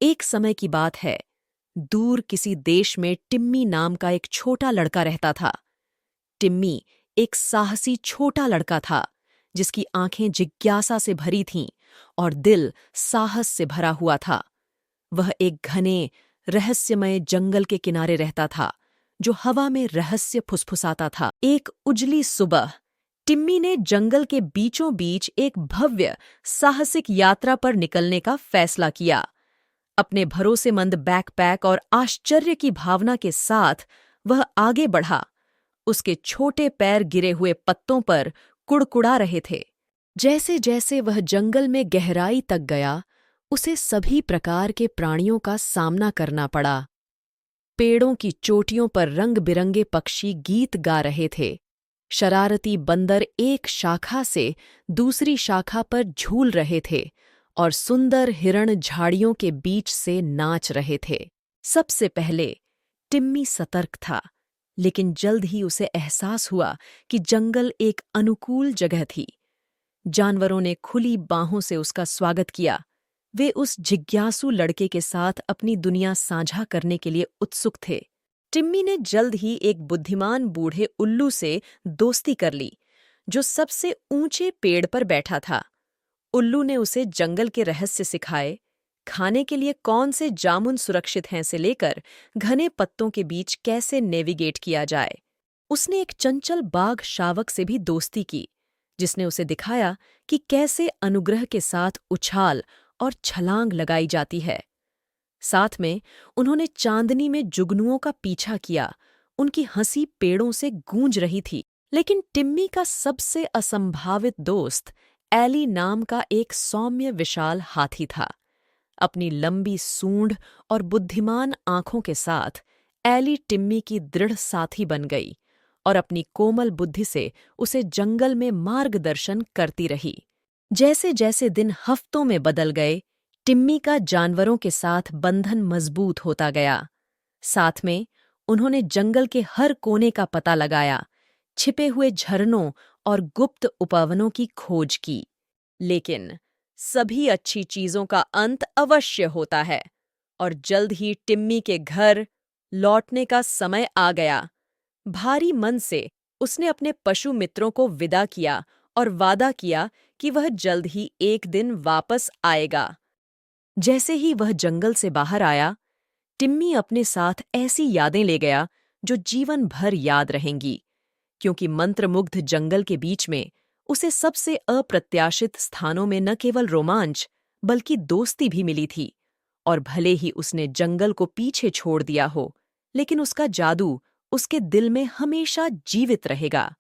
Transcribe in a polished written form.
एक समय की बात है। दूर किसी देश में टिम्मी नाम का एक छोटा लड़का रहता था। टिम्मी एक साहसी छोटा लड़का था, जिसकी आंखें जिज्ञासा से भरी थीं और दिल साहस से भरा हुआ था। वह एक घने, रहस्यमय जंगल के किनारे रहता था, जो हवा में रहस्य फुसफुसाता था। एक उजली सुबह टिम्मी ने जंगल के बीचों बीच एक भव्य, साहसिक यात्रा पर निकलने का फैसला किया। अपने भरोसेमंद बैकपैक और आश्चर्य की भावना के साथ वह आगे बढ़ा। उसके छोटे पैर गिरे हुए पत्तों पर कुड़कुड़ा रहे थे। जैसे जैसे वह जंगल में गहराई तक गया, उसे सभी प्रकार के प्राणियों का सामना करना पड़ा। पेड़ों की चोटियों पर रंग बिरंगे पक्षी गीत गा रहे थे। शरारती बंदर एक शाखा से दूसरी शाखा पर झूल रहे थे और सुंदर हिरण झाड़ियों के बीच से नाच रहे थे। सबसे पहले टिम्मी सतर्क था, लेकिन जल्द ही उसे एहसास हुआ कि जंगल एक अनुकूल जगह थी। जानवरों ने खुली बाहों से उसका स्वागत किया। वे उस जिज्ञासु लड़के के साथ अपनी दुनिया साझा करने के लिए उत्सुक थे। टिम्मी ने जल्द ही एक बुद्धिमान बूढ़े उल्लू से दोस्ती कर ली, जो सबसे ऊंचे पेड़ पर बैठा था। उल्लू ने उसे जंगल के रहस्य सिखाए, खाने के लिए कौन से जामुन सुरक्षित हैं से लेकर घने पत्तों के बीच कैसे नेविगेट किया जाए। उसने एक चंचल बाघ शावक से भी दोस्ती की, जिसने उसे दिखाया कि कैसे अनुग्रह के साथ उछाल और छलांग लगाई जाती है। साथ में उन्होंने चांदनी में जुगनुओं का पीछा किया। उनकी हंसी पेड़ों से गूंज रही थी। लेकिन टिम्मी का सबसे असंभावित दोस्त एली नाम का एक सौम्य विशाल हाथी था। अपनी लंबी सूंड और बुद्धिमान आंखों के साथ एली टिम्मी की दृढ़ साथी बन गई और अपनी कोमल बुद्धि से उसे जंगल में मार्गदर्शन करती रही। जैसे जैसे दिन हफ्तों में बदल गए, टिम्मी का जानवरों के साथ बंधन मजबूत होता गया। साथ में उन्होंने जंगल के हर कोने का पता लगाया, छिपे हुए झरनों और गुप्त उपवनों की खोज की। लेकिन सभी अच्छी चीजों का अंत अवश्य होता है, और जल्द ही टिम्मी के घर लौटने का समय आ गया। भारी मन से उसने अपने पशु मित्रों को विदा किया और वादा किया कि वह जल्द ही एक दिन वापस आएगा। जैसे ही वह जंगल से बाहर आया, टिम्मी अपने साथ ऐसी यादें ले गया जो जीवन भर याद रहेंगी, क्योंकि मंत्रमुग्ध जंगल के बीच में उसे सबसे अप्रत्याशित स्थानों में न केवल रोमांच बल्कि दोस्ती भी मिली थी। और भले ही उसने जंगल को पीछे छोड़ दिया हो, लेकिन उसका जादू उसके दिल में हमेशा जीवित रहेगा।